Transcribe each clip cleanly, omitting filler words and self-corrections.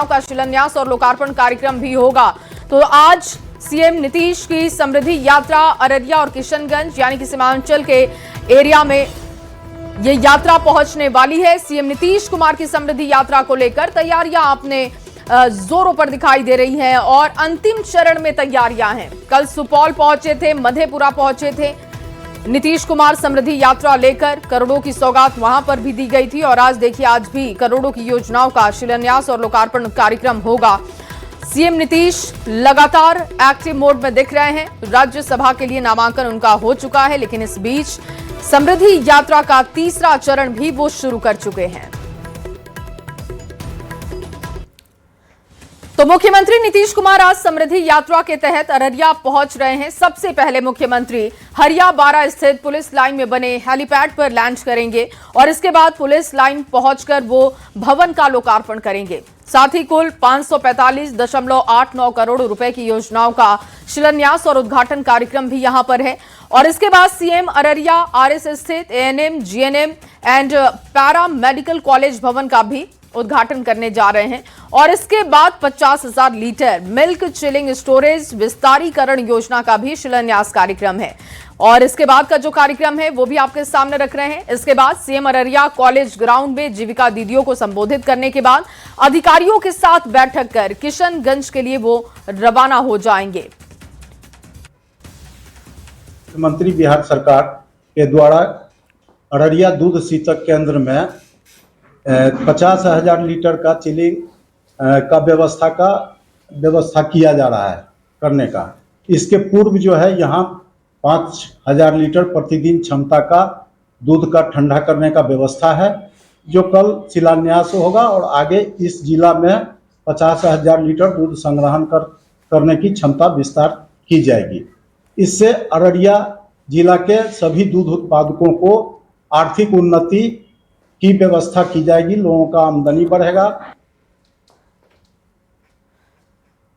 का शिलान्यास और लोकार्पण कार्यक्रम भी होगा। तो आज सीएम नीतीश की समृद्धि यात्रा अररिया और किशनगंज यानी कि सीमांचल के एरिया में ये यात्रा पहुंचने वाली है। सीएम नीतीश कुमार की समृद्धि यात्रा को लेकर तैयारियां अपने जोरों पर दिखाई दे रही हैं और अंतिम चरण में तैयारियां हैं। कल सुपौल पहुंचे थे, मधेपुरा पहुंचे थे नीतीश कुमार समृद्धि यात्रा लेकर। करोड़ों की सौगात वहां पर भी दी गई थी और आज देखिए, आज भी करोड़ों की योजनाओं का शिलान्यास और लोकार्पण कार्यक्रम होगा। सीएम नीतीश लगातार एक्टिव मोड में दिख रहे हैं। राज्यसभा के लिए नामांकन उनका हो चुका है, लेकिन इस बीच समृद्धि यात्रा का तीसरा चरण भी वो शुरू कर चुके हैं। तो मुख्यमंत्री नीतीश कुमार आज समृद्धि यात्रा के तहत अररिया पहुंच रहे हैं। सबसे पहले मुख्यमंत्री हरिया बारा स्थित पुलिस लाइन में बने हेलीपैड पर लैंड करेंगे और इसके बाद पुलिस लाइन पहुंचकर वो भवन का लोकार्पण करेंगे। साथ ही कुल 545.89 करोड़ रुपए की योजनाओं का शिलान्यास और उद्घाटन कार्यक्रम भी यहां पर है। और इसके बाद सीएम अररिया आरएस स्थित ANM, GNM and para medical college भवन का भी उद्घाटन करने जा रहे हैं। और इसके बाद 50,000 लीटर मिल्क चिलिंग स्टोरेज विस्तारीकरण योजना का भी शिलान्यास कार्यक्रम है। और इसके बाद का जो कार्यक्रम है वो भी आपके सामने रख रहे हैं। इसके बाद सीएम अररिया कॉलेज ग्राउंड में जीविका दीदियों को संबोधित करने के बाद अधिकारियों के साथ बैठक कर किशनगंज के लिए वो रवाना हो जाएंगे। मुख्यमंत्री बिहार सरकार के द्वारा अररिया दूध शीतक केंद्र में 50,000 लीटर का चिलिंग का व्यवस्था किया जा रहा है करने का। इसके पूर्व जो है यहाँ 5,000 लीटर प्रतिदिन क्षमता का दूध का ठंडा करने का व्यवस्था है, जो कल शिलान्यास होगा और आगे इस जिला में 50,000 लीटर दूध संग्रहण करने की क्षमता विस्तार की जाएगी। इससे अररिया जिला के सभी दूध उत्पादकों को आर्थिक उन्नति की व्यवस्था की जाएगी, लोगों का आमदनी बढ़ेगा।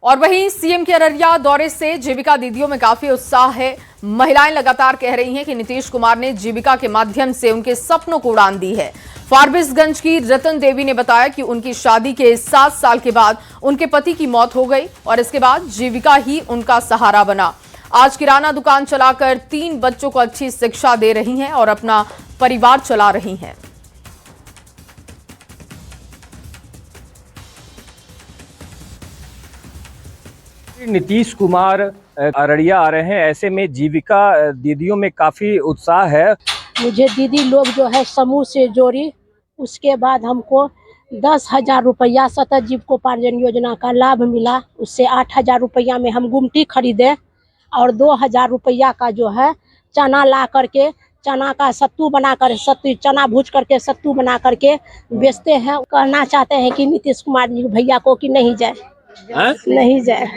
और वहीं सीएम के अररिया दौरे से जीविका दीदियों में काफी उत्साह है। महिलाएं लगातार कह रही हैं कि नीतीश कुमार ने जीविका के माध्यम से उनके सपनों को उड़ान दी है। फारबिसगंज की रतन देवी ने बताया कि उनकी शादी के 7 साल के बाद उनके पति की मौत हो गई और इसके बाद जीविका ही उनका सहारा बना। आज किराना दुकान चलाकर 3 बच्चों को अच्छी शिक्षा दे रही हैं और अपना परिवार चला रही हैं। नीतीश कुमार अररिया आ रहे हैं, ऐसे में जीविका दीदियों में काफी उत्साह है। मुझे दीदी लोग जो है समूह से जोड़ी, उसके बाद हमको 10,000 रुपया सतत जीविकोपार्जन योजना का लाभ मिला। उससे 8,000 रुपया में हम गुमटी खरीदे और 2,000 रुपया का जो है चना ला करके चना का सत्तू बनाकर चना भूज करके सत्तू बना करके बेचते हैं। कहना चाहते हैं कि नीतीश कुमार जी भैया को कि नहीं जाए। नहीं जाए।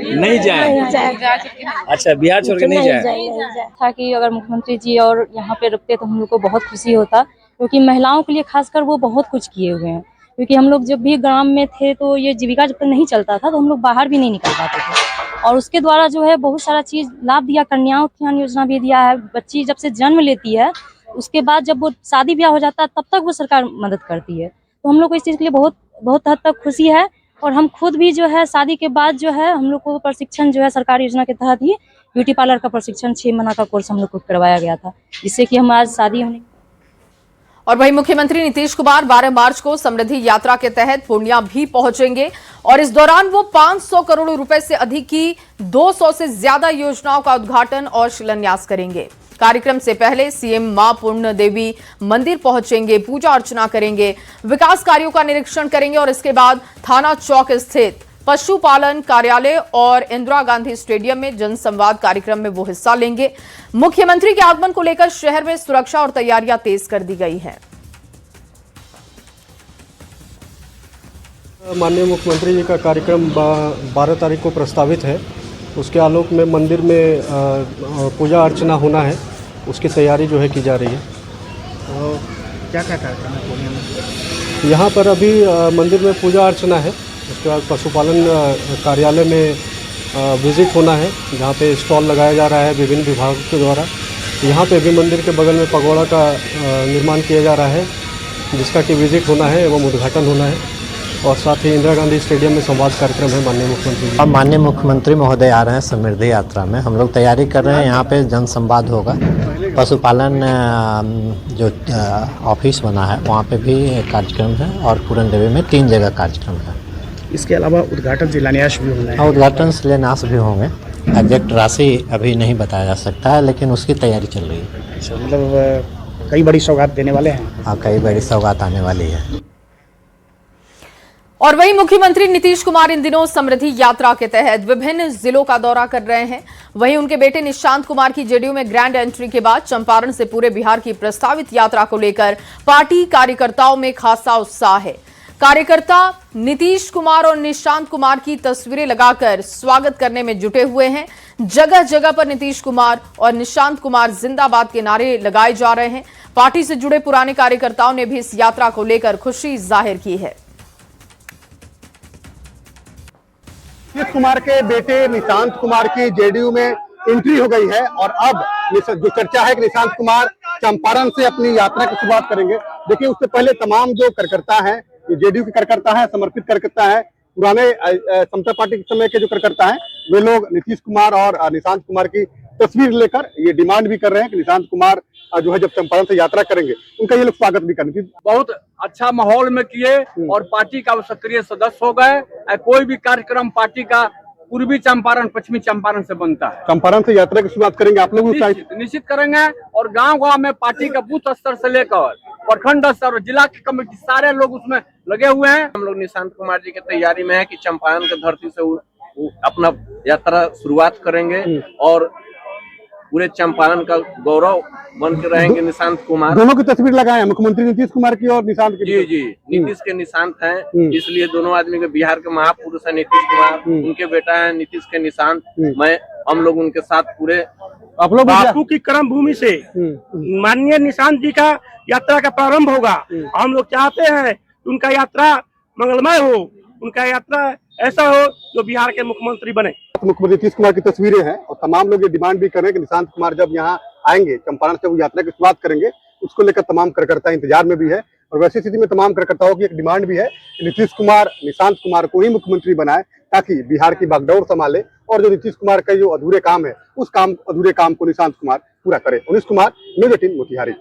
अच्छा, बिहार छोड़ के नहीं जाए। था कि अगर मुख्यमंत्री जी और यहाँ पे रुकते तो हम लोग को बहुत खुशी होता, क्योंकि महिलाओं के लिए खासकर वो बहुत कुछ किए हुए हैं। क्योंकि हम लोग जब भी ग्राम में थे तो ये जीविका जब तक नहीं चलता था तो हम लोग बाहर भी नहीं निकल पाते थे। और उसके द्वारा जो है बहुत सारा चीज लाभ दिया, कन्या उत्थान योजना भी दिया है। बच्ची जब से जन्म लेती है उसके बाद जब वो शादी ब्याह हो जाता है तब तक वो सरकार मदद करती है। तो हम लोग को इस चीज के लिए बहुत हद तक खुशी है। और हम खुद भी जो है शादी के बाद जो है हम लोग को प्रशिक्षण जो है सरकारी योजना के तहत ही ब्यूटी पार्लर का प्रशिक्षण 6 महीना का कोर्स हम लोग को करवाया गया था, जिससे कि हम आज शादी होने। और वहीं मुख्यमंत्री नीतीश कुमार 12 मार्च को समृद्धि यात्रा के तहत पूर्णिया भी पहुंचेंगे और इस दौरान वो 500 करोड़ रुपए से अधिक की 200 से ज्यादा योजनाओं का उद्घाटन और शिलान्यास करेंगे। कार्यक्रम से पहले सीएम मां पूर्ण देवी मंदिर पहुंचेंगे, पूजा अर्चना करेंगे, विकास कार्यों का निरीक्षण करेंगे और इसके बाद थाना चौक स्थित पशुपालन कार्यालय और इंदिरा गांधी स्टेडियम में जनसंवाद कार्यक्रम में वो हिस्सा लेंगे। मुख्यमंत्री के आगमन को लेकर शहर में सुरक्षा और तैयारियां तेज कर दी गई हैं। माननीय मुख्यमंत्री जी का कार्यक्रम 12 तारीख को प्रस्तावित है। उसके आलोक में मंदिर में पूजा अर्चना होना है, उसकी तैयारी जो है की जा रही है। क्या कार्यक्रम है पूर्णिया में? यहाँ पर अभी मंदिर में पूजा अर्चना है, उसके बाद पशुपालन कार्यालय में विजिट होना है, जहाँ पे स्टॉल लगाया जा रहा है विभिन्न विभागों के द्वारा। यहाँ पे भी मंदिर के बगल में पगोड़ा का निर्माण किया जा रहा है, जिसका कि विजिट होना है एवं उद्घाटन होना है। और साथ ही इंदिरा गांधी स्टेडियम में संवाद कार्यक्रम है माननीय मुख्यमंत्री जी। अब माननीय मुख्यमंत्री महोदय आ रहे हैं समृद्धि यात्रा में, हम लोग तैयारी कर रहे हैं। यहाँ पे जन संवाद होगा, पशुपालन जो ऑफिस बना है वहाँ पे भी कार्यक्रम है और पूरन देवी में 3 जगह कार्यक्रम है। इसके अलावा उद्घाटन शिलान्यास भी होना है। उद्घाटन शिलान्यास भी होंगे। एग्जैक्ट राशि अभी नहीं बताया जा सकता है, लेकिन उसकी तैयारी चल रही है। मतलब कई बड़ी सौगात देने वाले हैं। हाँ, कई बड़ी सौगात आने वाली है। और वहीं मुख्यमंत्री नीतीश कुमार इन दिनों समृद्धि यात्रा के तहत विभिन्न जिलों का दौरा कर रहे हैं। वहीं उनके बेटे निशांत कुमार की जेडीयू में ग्रैंड एंट्री के बाद चंपारण से पूरे बिहार की प्रस्तावित यात्रा को लेकर पार्टी कार्यकर्ताओं में खासा उत्साह है। कार्यकर्ता नीतीश कुमार और निशांत कुमार की तस्वीरें लगाकर स्वागत करने में जुटे हुए हैं। जगह जगह पर नीतीश कुमार और निशांत कुमार जिंदाबाद के नारे लगाए जा रहे हैं। पार्टी से जुड़े पुराने कार्यकर्ताओं ने भी इस यात्रा को लेकर खुशी जाहिर की है। नीतीश कुमार के बेटे निशांत कुमार की जेडीयू में एंट्री हो गई है और अब जो चर्चा है कि निशांत कुमार चंपारण से अपनी यात्रा की शुरुआत करेंगे। देखिए, उससे पहले तमाम जो कार्यकर्ता हैं, ये जेडीयू के कार्यकर्ता हैं, समर्पित कार्यकर्ता हैं, पुराने समता पार्टी के समय के जो कार्यकर्ता हैं, वे लोग नीतीश कुमार और निशांत कुमार की तस्वीर लेकर ये डिमांड भी कर रहे हैं कि निशांत कुमार जो है जब चंपारण से यात्रा करेंगे उनका ये लोग स्वागत भी करेंगे। बहुत अच्छा माहौल में किए और पार्टी का सक्रिय सदस्य हो गए। कोई भी कार्यक्रम पार्टी का पूर्वी चंपारण पश्चिमी चंपारण से बनता है। चंपारण से यात्रा की शुरुआत करेंगे आप लोग? निश्चित करेंगे और गांव-गांव में पार्टी का बूथ स्तर से लेकर प्रखंड स्तर और जिला की कमेटी सारे लोग उसमें लगे हुए हैं। हम लोग निशांत कुमार जी की तैयारी में है कि चंपारण की धरती से अपना यात्रा शुरुआत करेंगे और पूरे चंपारण का गौरव बन के रहेंगे निशांत कुमार। दोनों की तस्वीर लगाए हैं, मुख्यमंत्री नीतीश कुमार की और निशांत की। जी, नीतीश के निशांत हैं, इसलिए दोनों आदमी के बिहार के महापुरुष है नीतीश कुमार, उनके बेटा है नीतीश के निशांत। हम लोग उनके साथ पूरे आप लोग बापू की कर्म भूमि से माननीय निशांत जी का यात्रा का प्रारंभ होगा। हम लोग चाहते हैं उनका यात्रा मंगलमय हो, उनका यात्रा ऐसा हो जो बिहार के मुख्यमंत्री बने। मुख्यमंत्री नीतीश कुमार की तस्वीरें हैं और तमाम लोग ये डिमांड भी कर रहे हैं कि निशांत कुमार जब यहाँ आएंगे चंपारण से वो यात्रा की शुरुआत करेंगे, उसको लेकर तमाम कार्यकर्ता इंतजार में भी है। और वैसी स्थिति में तमाम कार्यकर्ताओं की एक डिमांड भी है कि नीतीश कुमार निशांत कुमार को ही मुख्यमंत्री बनाए ताकि बिहार की बागडोर संभाले और जो नीतीश कुमार का जो अधूरे काम है उस अधूरे काम को निशांत कुमार पूरा करे। उनिश कुमार, न्यूज़ 18 मोतिहारी।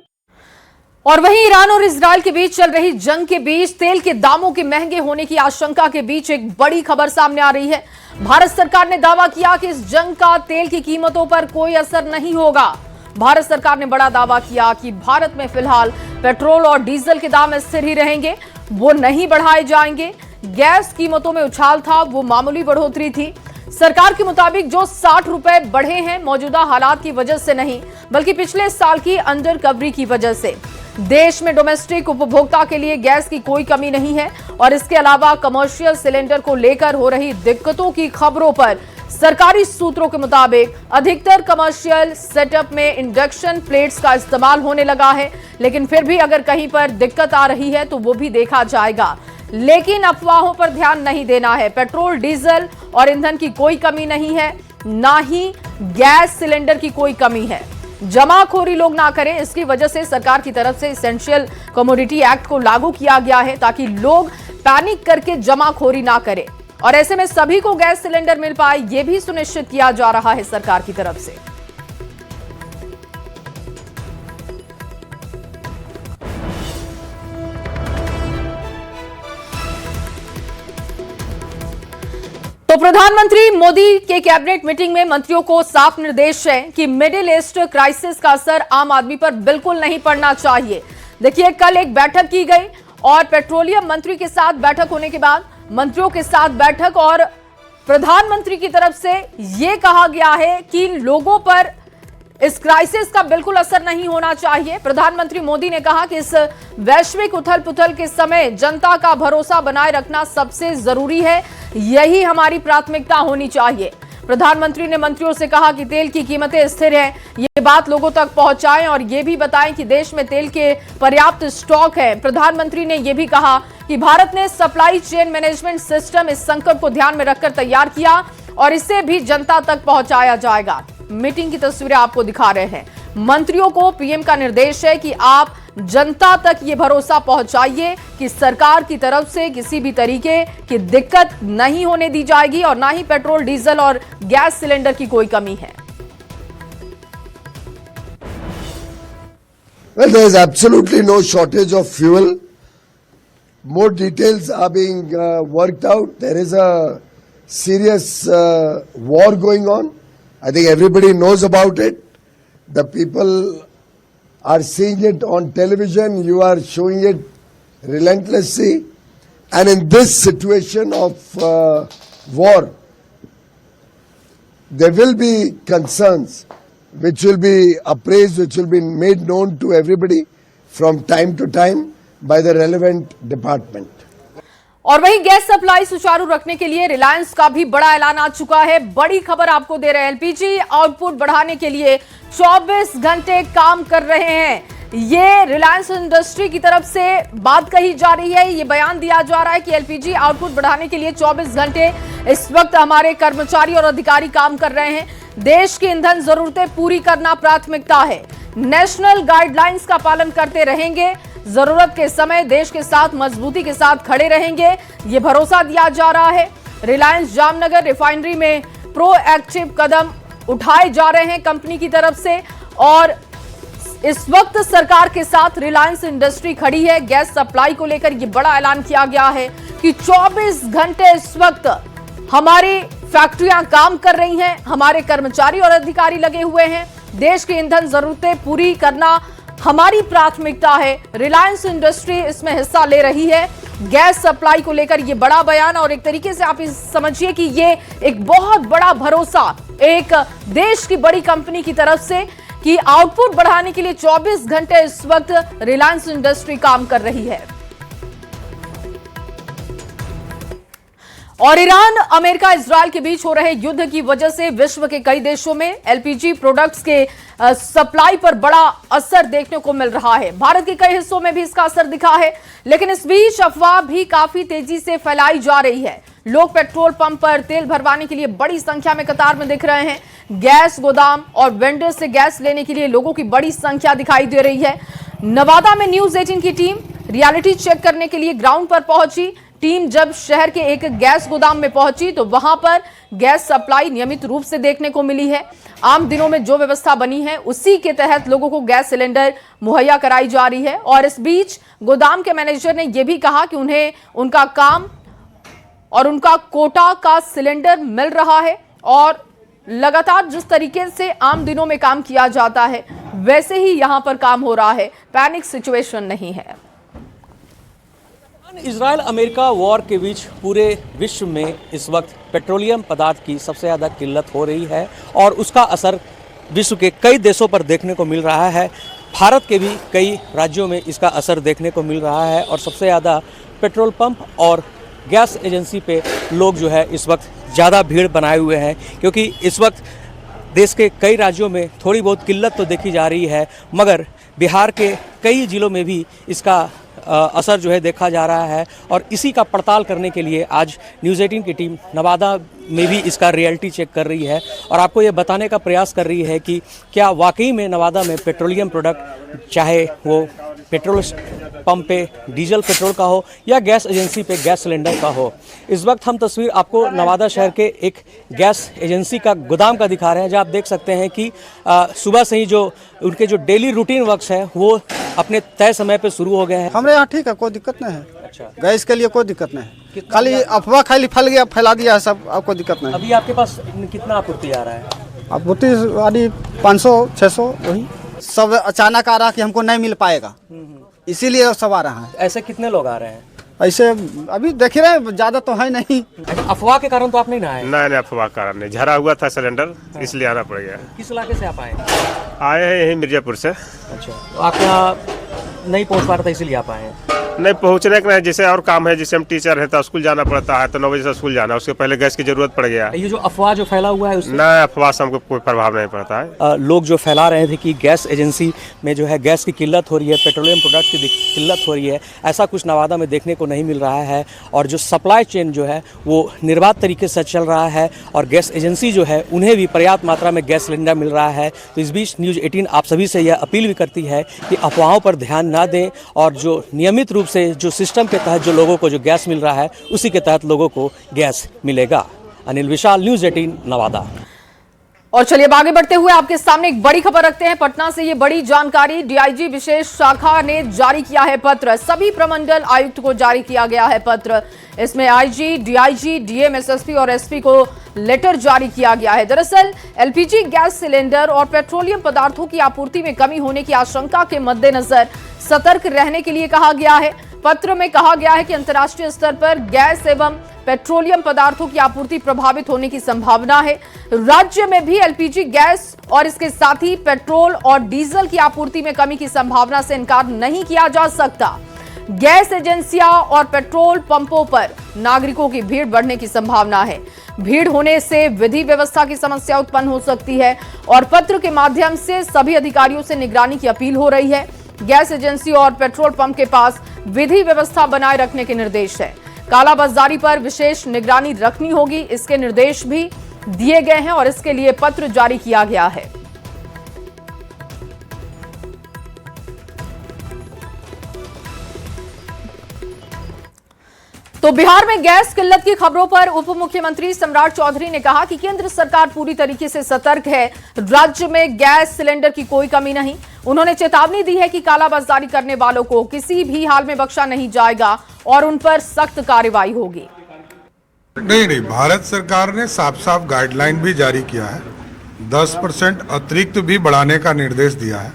और वहीं ईरान और इजरायल के बीच चल रही जंग के बीच तेल के दामों के महंगे होने की आशंका के बीच एक बड़ी खबर सामने आ रही है। भारत सरकार ने दावा किया कि इस जंग का तेल की कीमतों पर कोई असर नहीं होगा। भारत सरकार ने बड़ा दावा किया कि भारत में फिलहाल पेट्रोल और डीजल के दाम स्थिर ही रहेंगे, वो नहीं बढ़ाए जाएंगे। गैस कीमतों में उछाल था, वो मामूली बढ़ोतरी थी। सरकार के मुताबिक जो 60 रुपए बढ़े हैं मौजूदा हालात की वजह से नहीं बल्कि पिछले साल की अंडर कवरी की वजह से। देश में डोमेस्टिक उपभोक्ता के लिए गैस की कोई कमी नहीं है और इसके अलावा कमर्शियल सिलेंडर को लेकर हो रही दिक्कतों की खबरों पर सरकारी सूत्रों के मुताबिक अधिकतर कमर्शियल सेटअप में इंडक्शन प्लेट्स का इस्तेमाल होने लगा है, लेकिन फिर भी अगर कहीं पर दिक्कत आ रही है तो वो भी देखा जाएगा। लेकिन अफवाहों पर ध्यान नहीं देना है। पेट्रोल, डीजल और ईंधन की कोई कमी नहीं है, ना ही गैस सिलेंडर की कोई कमी है। जमाखोरी लोग ना करें, इसकी वजह से सरकार की तरफ से इसेंशियल कमोडिटी एक्ट को लागू किया गया है ताकि लोग पैनिक करके जमाखोरी ना करें और ऐसे में सभी को गैस सिलेंडर मिल पाए, यह भी सुनिश्चित किया जा रहा है सरकार की तरफ से। तो प्रधानमंत्री मोदी के कैबिनेट मीटिंग में मंत्रियों को साफ निर्देश है कि मिडिल ईस्ट क्राइसिस का असर आम आदमी पर बिल्कुल नहीं पड़ना चाहिए। देखिए, कल एक बैठक की गई और पेट्रोलियम मंत्री के साथ बैठक होने के बाद मंत्रियों के साथ बैठक और प्रधानमंत्री की तरफ से यह कहा गया है कि लोगों पर इस क्राइसिस का बिल्कुल असर नहीं होना चाहिए। प्रधानमंत्री मोदी ने कहा कि इस वैश्विक उथल पुथल के समय जनता का भरोसा बनाए रखना सबसे जरूरी है, यही हमारी प्राथमिकता होनी चाहिए। प्रधानमंत्री ने मंत्रियों से कहा कि तेल की कीमतें स्थिर हैं, ये बात लोगों तक पहुंचाएं और ये भी बताएं कि देश में तेल के पर्याप्त स्टॉक है। प्रधानमंत्री ने यह भी कहा कि भारत ने सप्लाई चेन मैनेजमेंट सिस्टम इस संकट को ध्यान में रखकर तैयार किया और इसे भी जनता तक पहुंचाया जाएगा। मीटिंग की तस्वीरें आपको दिखा रहे हैं। मंत्रियों को पीएम का निर्देश है कि आप जनता तक ये भरोसा पहुंचाइए कि सरकार की तरफ से किसी भी तरीके की दिक्कत नहीं होने दी जाएगी और ना ही पेट्रोल, डीजल और गैस सिलेंडर की कोई कमी है। Well, there is absolutely no shortage of fuel. More details are being worked out. There is a serious war going on. I think everybody knows about it. The people are seeing it on television. You are showing it relentlessly. And in this situation of war, there will be concerns which will be appraised, which will be made known to everybody from time to time by the relevant department. और वहीं gas supply सुचारू रखने के लिए रिलायंस का भी बड़ा ऐलान आ चुका है। बड़ी खबर आपको दे रहे हैं, एलपीजी आउटपुट बढ़ाने के लिए 24 घंटे काम कर रहे हैं। ये रिलायंस इंडस्ट्री की तरफ से बात कही जा रही है, ये बयान दिया जा रहा है कि एलपीजी आउटपुट बढ़ाने के लिए 24 घंटे इस वक्त हमारे कर्मचारी और अधिकारी काम कर रहे हैं। देश की ईंधन जरूरतें पूरी करना प्राथमिकता है। नेशनल गाइडलाइंस का पालन करते रहेंगे, जरूरत के समय देश के साथ मजबूती के साथ खड़े रहेंगे, ये भरोसा दिया जा रहा है। रिलायंस जामनगर रिफाइनरी में प्रोएक्टिव कदम उठाए जा रहे हैं कंपनी की तरफ से और इस वक्त सरकार के साथ रिलायंस इंडस्ट्री खड़ी है। गैस सप्लाई को लेकर यह बड़ा ऐलान किया गया है कि 24 घंटे इस वक्त हमारी फैक्ट्रियां काम कर रही हैं, हमारे कर्मचारी और अधिकारी लगे हुए हैं। देश की ईंधन जरूरतें पूरी करना हमारी प्राथमिकता है। रिलायंस इंडस्ट्री इसमें हिस्सा ले रही है। गैस सप्लाई को लेकर यह बड़ा बयान और एक तरीके से आप समझिए कि ये एक बहुत बड़ा भरोसा एक देश की बड़ी कंपनी की तरफ से कि आउटपुट बढ़ाने के लिए 24 घंटे इस वक्त रिलायंस इंडस्ट्री काम कर रही है। और ईरान, अमेरिका, इजरायल के बीच हो रहे युद्ध की वजह से विश्व के कई देशों में एलपीजी प्रोडक्ट्स के सप्लाई पर बड़ा असर देखने को मिल रहा है। भारत के कई हिस्सों में भी इसका असर दिखा है, लेकिन इस बीच अफवाह भी काफी तेजी से फैलाई जा रही है। लोग पेट्रोल पंप पर तेल भरवाने के लिए बड़ी संख्या में कतार में दिख रहे हैं। गैस गोदाम और वेंडर से गैस लेने के लिए लोगों की बड़ी संख्या दिखाई दे रही है। नवादा में न्यूज 18 की टीम रियलिटी चेक करने के लिए ग्राउंड पर पहुंची। टीम जब शहर के एक गैस गोदाम में पहुंची तो वहां पर गैस सप्लाई नियमित रूप से देखने को मिली है। आम दिनों में जो व्यवस्था बनी है उसी के तहत लोगों को गैस सिलेंडर मुहैया कराई जा रही है। और इस बीच गोदाम के मैनेजर ने यह भी कहा कि उन्हें उनका काम और उनका कोटा का सिलेंडर मिल रहा है और लगातार जिस तरीके से आम दिनों में काम किया जाता है वैसे ही यहां पर काम हो रहा है। पैनिक सिचुएशन नहीं है। इजराइल अमेरिका वॉर के बीच पूरे विश्व में इस वक्त पेट्रोलियम पदार्थ की सबसे ज़्यादा किल्लत हो रही है और उसका असर विश्व के कई देशों पर देखने को मिल रहा है। भारत के भी कई राज्यों में इसका असर देखने को मिल रहा है और सबसे ज़्यादा पेट्रोल पंप और गैस एजेंसी पे लोग जो है इस वक्त ज़्यादा भीड़ बनाए हुए हैं, क्योंकि इस वक्त देश के कई राज्यों में थोड़ी बहुत किल्लत तो देखी जा रही है, मगर बिहार के कई ज़िलों में भी इसका असर जो है देखा जा रहा है। और इसी का पड़ताल करने के लिए आज न्यूज़ 18 की टीम नवादा में भी इसका रियलिटी चेक कर रही है और आपको ये बताने का प्रयास कर रही है कि क्या वाकई में नवादा में पेट्रोलियम प्रोडक्ट, चाहे वो पेट्रोल पंप पे डीजल पेट्रोल का हो या गैस एजेंसी पे गैस सिलेंडर का हो। इस वक्त हम तस्वीर आपको नवादा शहर के एक गैस एजेंसी का गोदाम का दिखा रहे हैं, जहाँ आप देख सकते हैं कि सुबह से ही जो उनके जो डेली रूटीन वर्क्स हैं वो अपने तय समय पे शुरू हो गए हैं। हमारे यहाँ ठीक है, कोई दिक्कत नहीं है। अच्छा, गैस के लिए कोई दिक्कत नहीं है, खाली अफवाह खाली फैल गया, फैला दिया है सब, आपको दिक्कत नहीं। अभी आपके पास कितना आपूर्ति आ रहा है? आपूर्ति आदि 500-600 वही सब अचानक आ रहा कि हमको नहीं मिल पाएगा, इसीलिए सब आ रहा है। ऐसे कितने लोग आ रहे हैं? ऐसे अभी देख रहे हैं, ज्यादा तो है नहीं। अफवाह के कारण तो आप नहीं ना आए? नहीं, अफवाह के कारण नहीं, झरा हुआ था सिलेंडर, इसलिए आना पड़ गया। किस इलाके से आप आए? आए हैं यही मिर्जापुर से। अच्छा, तो आप यहाँ नहीं पहुँच पा रहे थे इसीलिए आप आए हैं? नहीं पहुँचने का नहीं, जैसे और काम है, जैसे हम टीचर है तो स्कूल जाना पड़ता है, तो 9 बजे से स्कूल जाना, उसके पहले गैस की जरूरत पड़ गया। ये जो अफवाह जो फैला हुआ है उससे ना अफवाह से हमको कोई प्रभाव नहीं पड़ता है। लोग जो फैला रहे थे कि गैस एजेंसी में जो है गैस की किल्लत हो रही है, पेट्रोलियम प्रोडक्ट्स की किल्लत हो रही है, ऐसा कुछ नवादा में देखने को नहीं मिल रहा है। और जो सप्लाई चेन जो है वो निर्बाध तरीके से चल रहा है और गैस एजेंसी जो है उन्हें भी पर्याप्त मात्रा में गैस सिलेंडर मिल रहा है। तो इस बीच न्यूज़ 18 आप सभी से यह अपील भी करती है कि अफवाहों पर ध्यान ना दें और जो नियमित रूप से जो सिस्टम के तहत जो लोगों को जो गैस मिल रहा है उसी के तहत लोगों को गैस मिलेगा। अनिल विशाल, न्यूज़ 18 नवादा। और चलिए अब आगे बढ़ते हुए आपके सामने एक बड़ी खबर रखते हैं। पटना से ये बड़ी जानकारी, डीआईजी विशेष शाखा ने जारी किया है पत्र। सभी प्रमंडल आयुक्त को जारी किया गया है पत्र। इसमें आईजी, डीआईजी, डीएम, एसएसपी और एसपी को लेटर जारी किया गया है। दरअसल एलपीजी गैस सिलेंडर और पेट्रोलियम पदार्थों की आपूर्ति में कमी होने की आशंका के मद्देनजर सतर्क रहने के लिए कहा गया है। पत्र में कहा गया है कि अंतर्राष्ट्रीय स्तर पर गैस एवं पेट्रोलियम पदार्थों की आपूर्ति प्रभावित होने की संभावना है। राज्य में भी एलपीजी गैस और इसके साथ ही पेट्रोल और डीजल की आपूर्ति में कमी की संभावना से इनकार नहीं किया जा सकता। गैस एजेंसियां और पेट्रोल पंपों पर नागरिकों की भीड़ बढ़ने की संभावना है। भीड़ होने से विधि व्यवस्था की समस्या उत्पन्न हो सकती है और पत्र के माध्यम से सभी अधिकारियों से निगरानी की अपील हो रही है। गैस एजेंसी और पेट्रोल पंप के पास विधि व्यवस्था बनाए रखने के निर्देश है। कालाबाजारी पर विशेष निगरानी रखनी होगी, इसके निर्देश भी दिए गए हैं और इसके लिए पत्र जारी किया गया है। तो बिहार में गैस किल्लत की खबरों पर उप मुख्यमंत्री सम्राट चौधरी ने कहा कि केंद्र सरकार पूरी तरीके से सतर्क है, राज्य में गैस सिलेंडर की कोई कमी नहीं। उन्होंने चेतावनी दी है कि कालाबाजारी करने वालों को किसी भी हाल में बख्शा नहीं जाएगा और उन पर सख्त कार्रवाई होगी। नहीं, भारत सरकार ने साफ साफ गाइडलाइन भी जारी किया है, 10% अतिरिक्त भी बढ़ाने का निर्देश दिया है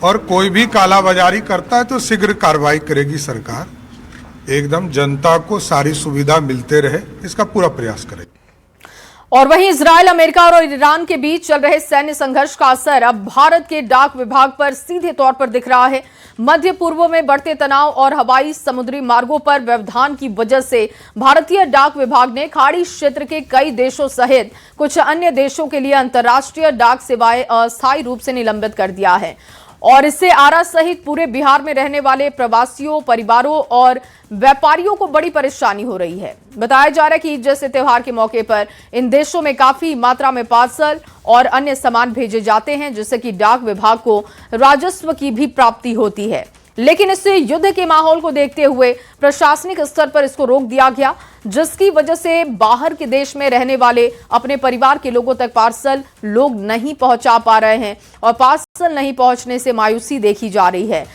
और कोई भी कालाबाजारी करता है तो शीघ्र कार्रवाई करेगी सरकार। एकदम जनता को सारी सुविधा मिलते रहे, इसका पूरा प्रयास करेगी। और वहीं इजराइल, अमेरिका और ईरान के बीच चल रहे सैन्य संघर्ष का असर अब भारत के डाक विभाग पर सीधे तौर पर दिख रहा है। मध्य पूर्व में बढ़ते तनाव और हवाई समुद्री मार्गों पर व्यवधान की वजह से भारतीय डाक विभाग ने खाड़ी क्षेत्र के कई देशों सहित कुछ अन्य देशों के लिए अंतर्राष्ट्रीय डाक सेवाएं अस्थायी रूप से निलंबित कर दिया है और इससे आरा सहित पूरे बिहार में रहने वाले प्रवासियों, परिवारों और व्यापारियों को बड़ी परेशानी हो रही है। बताया जा रहा है कि ईद जैसे त्योहार के मौके पर इन देशों में काफी मात्रा में पार्सल और अन्य सामान भेजे जाते हैं, जिससे कि डाक विभाग को राजस्व की भी प्राप्ति होती है। लेकिन इस युद्ध के माहौल को देखते हुए प्रशासनिक स्तर पर इसको रोक दिया गया, जिसकी वजह से बाहर के देश में रहने वाले अपने परिवार के लोगों तक पार्सल लोग नहीं पहुंचा पा रहे हैं और पार्सल नहीं पहुंचने से मायूसी देखी जा रही है।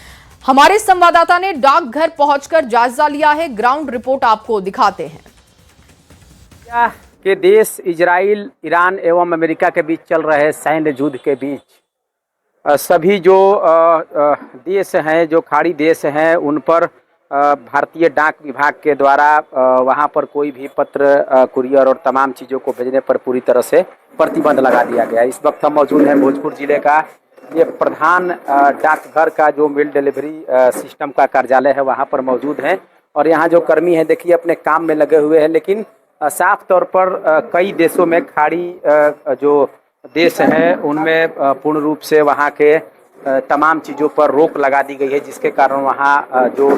हमारे संवाददाता ने डाकघर पहुंचकर जायजा लिया है, ग्राउंड रिपोर्ट आपको दिखाते हैं। के देश इजराइल, ईरान एवं अमेरिका के बीच चल रहे सैन्य युद्ध के बीच सभी जो देश हैं, जो खाड़ी देश हैं, उन पर भारतीय डाक विभाग के द्वारा वहां पर कोई भी पत्र, कुरियर और तमाम चीज़ों को भेजने पर पूरी तरह से प्रतिबंध लगा दिया गया। इस वक्त हम मौजूद हैं भोजपुर जिले का ये प्रधान डाकघर का जो मेल डिलीवरी सिस्टम का कार्यालय है, वहाँ पर मौजूद हैं और यहाँ जो कर्मी हैं देखिए अपने काम में लगे हुए हैं। लेकिन साफ तौर पर कई देशों में खाड़ी जो देश हैं उनमें पूर्ण रूप से वहाँ के तमाम चीज़ों पर रोक लगा दी गई है, जिसके कारण वहाँ जो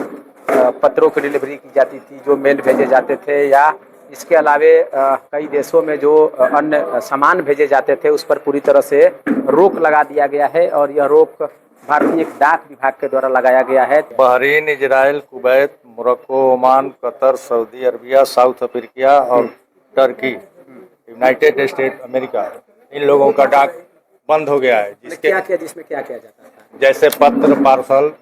पत्रों की डिलीवरी की जाती थी, जो मेल भेजे जाते थे या इसके अलावे कई देशों में जो अन्य सामान भेजे जाते थे उस पर पूरी तरह से रोक लगा दिया गया है और यह रोक भारतीय डाक विभाग के द्वारा लगाया गया है। Bahrain, Israel, Kuwait, Morocco, Oman, Qatar, Saudi Arabia, south Africa और टर्की, यूनाइटेड स्टेट अमेरिका, इन लोगों का डाक बंद हो गया है। जिसमें क्या किया जाता था? जैसे पत्र, पार्सल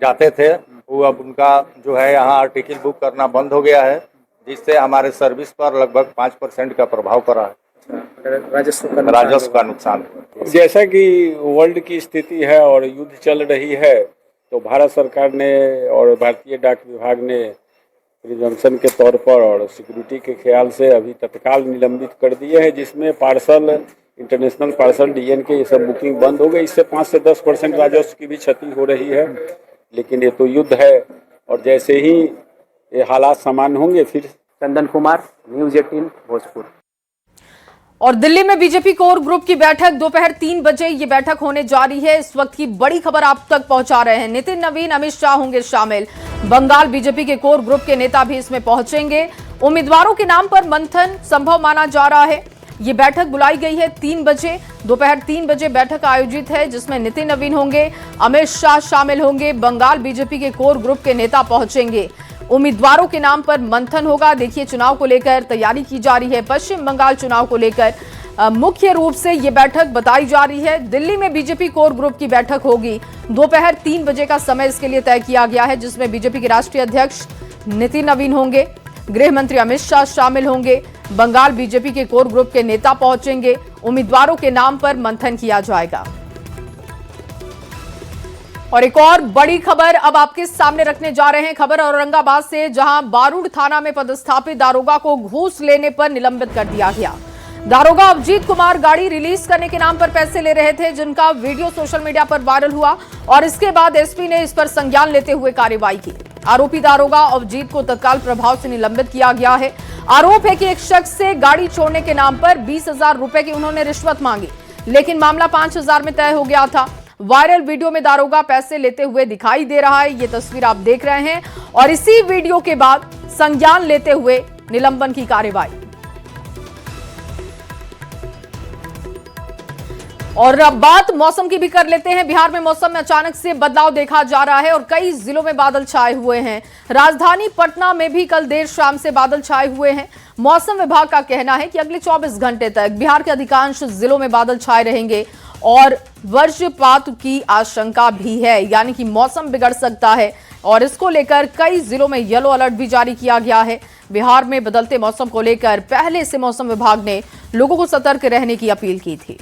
जाते थे वो अब उनका जो है यहाँ आर्टिकल बुक करना बंद हो गया है, जिससे हमारे सर्विस पर लगभग 5% का प्रभाव पड़ा है। राजस्व का नुकसान। जैसा कि वर्ल्ड की स्थिति है और युद्ध चल रही है, तो भारत सरकार ने और भारतीय डाक विभाग ने प्रिजम्पशन के तौर पर और सिक्योरिटी के ख्याल से अभी तत्काल निलंबित कर दिए हैं, जिसमें पार्सल, इंटरनेशनल पार्सल, DN के ये सब बुकिंग बंद हो गई। इससे 5 से 10% राजस्व की भी क्षति हो रही है। लेकिन ये तो युद्ध है और जैसे ही ये हालात सामान्य होंगे फिर। चंदन कुमार, न्यूज़ 18 भोजपुर। और दिल्ली में बीजेपी कोर ग्रुप की बैठक दोपहर 3 बजे ये बैठक होने जा रही है। इस वक्त की बड़ी खबर आप तक पहुंचा रहे हैं। नितिन नवीन, अमित शाह होंगे शामिल। बंगाल बीजेपी के कोर ग्रुप के नेता भी इसमें पहुंचेंगे। उम्मीदवारों के नाम पर मंथन संभव माना जा रहा है। ये बैठक बुलाई गई है 3 बजे, दोपहर 3 बजे बैठक आयोजित है, जिसमें नितिन नवीन होंगे, अमित शाह शामिल होंगे, बंगाल बीजेपी के कोर ग्रुप के नेता पहुंचेंगे। उम्मीदवारों के नाम पर मंथन होगा। देखिए, चुनाव को लेकर तैयारी की जा रही है। पश्चिम बंगाल चुनाव को लेकर मुख्य रूप से ये बैठक बताई जा रही है। दिल्ली में बीजेपी कोर ग्रुप की बैठक होगी। दोपहर 3 बजे का समय इसके लिए तय किया गया है, जिसमें बीजेपी के राष्ट्रीय अध्यक्ष नितिन नवीन होंगे, गृह मंत्री अमित शाह शामिल होंगे, बंगाल बीजेपी के कोर ग्रुप के नेता पहुंचेंगे। उम्मीदवारों के नाम पर मंथन किया जाएगा। और एक और बड़ी खबर अब आपके सामने रखने जा रहे हैं। खबर औरंगाबाद से, जहां बारूड थाना में पदस्थापित दारोगा को घूस लेने पर निलंबित कर दिया गया। दारोगा अभिजीत कुमार गाड़ी रिलीज करने के नाम पर पैसे ले रहे थे, जिनका वीडियो सोशल मीडिया पर वायरल हुआ और इसके बाद एसपी ने इस पर संज्ञान लेते हुए कार्रवाई की। आरोपी दारोगा अभिजीत को तत्काल प्रभाव से निलंबित किया गया है। आरोप है कि एक शख्स से गाड़ी छोड़ने के नाम पर 20,000 रुपए की उन्होंने रिश्वत मांगी, लेकिन मामला 5,000 में तय हो गया था। वायरल वीडियो में दारोगा पैसे लेते हुए दिखाई दे रहा है। ये तस्वीर आप देख रहे हैं और इसी वीडियो के बाद संज्ञान लेते हुए निलंबन की कार्रवाई। और अब बात मौसम की भी कर लेते हैं। बिहार में मौसम में अचानक से बदलाव देखा जा रहा है और कई जिलों में बादल छाए हुए हैं। राजधानी पटना में भी कल देर शाम से बादल छाए हुए हैं। मौसम विभाग का कहना है कि अगले 24 घंटे तक बिहार के अधिकांश जिलों में बादल छाए रहेंगे और वज्रपात की आशंका भी है, यानी कि मौसम बिगड़ सकता है और इसको लेकर कई जिलों में येलो अलर्ट भी जारी किया गया है। बिहार में बदलते मौसम को लेकर पहले से मौसम विभाग ने लोगों को सतर्क रहने की अपील की थी।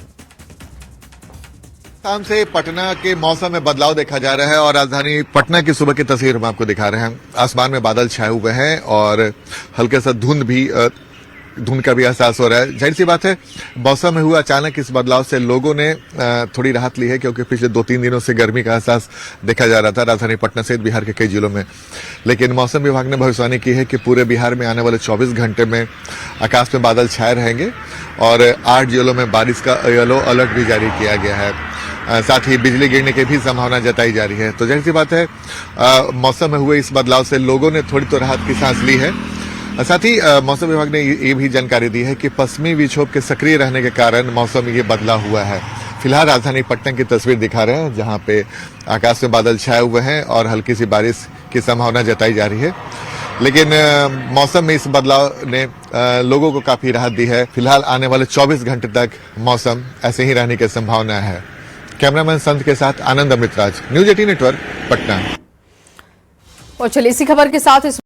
शाम से पटना के मौसम में बदलाव देखा जा रहा है और राजधानी पटना की सुबह की तस्वीर हम आपको दिखा रहे हैं। आसमान में बादल छाए हुए हैं और हल्के सा धुंध का भी एहसास हो रहा है। जाहिर सी बात है, मौसम में हुआ अचानक इस बदलाव से लोगों ने थोड़ी राहत ली है, क्योंकि पिछले 2-3 दिनों से गर्मी का एहसास देखा जा रहा था राजधानी पटना सहित बिहार के कई जिलों में। लेकिन मौसम विभाग ने भविष्यवाणी की है कि पूरे बिहार में आने वाले 24 घंटे में आकाश में बादल छाए रहेंगे और 8 जिलों में बारिश का येलो अलर्ट भी जारी किया गया है। साथ ही बिजली गिरने की भी संभावना जताई जा रही है। तो जाहिर सी बात है, मौसम में हुए इस बदलाव से लोगों ने थोड़ी तो राहत की सांस ली है। साथ ही मौसम विभाग ने ये भी जानकारी दी है कि पश्चिमी विक्षोभ के सक्रिय रहने के कारण मौसम में ये बदलाव हुआ है। फिलहाल राजधानी पटना की तस्वीर दिखा रहे हैं, जहां पे आकाश में बादल छाए हुए हैं और हल्की सी बारिश की संभावना जताई जा रही है। लेकिन मौसम में इस बदलाव ने लोगों को काफी राहत दी है। फिलहाल आने वाले 24 घंटे तक मौसम ऐसे ही रहने की संभावना है। कैमरामैन संत के साथ आनंद अमृतराज, न्यूज़ 18 नेटवर्क, पटना। और चलिए इसी खबर के साथ इस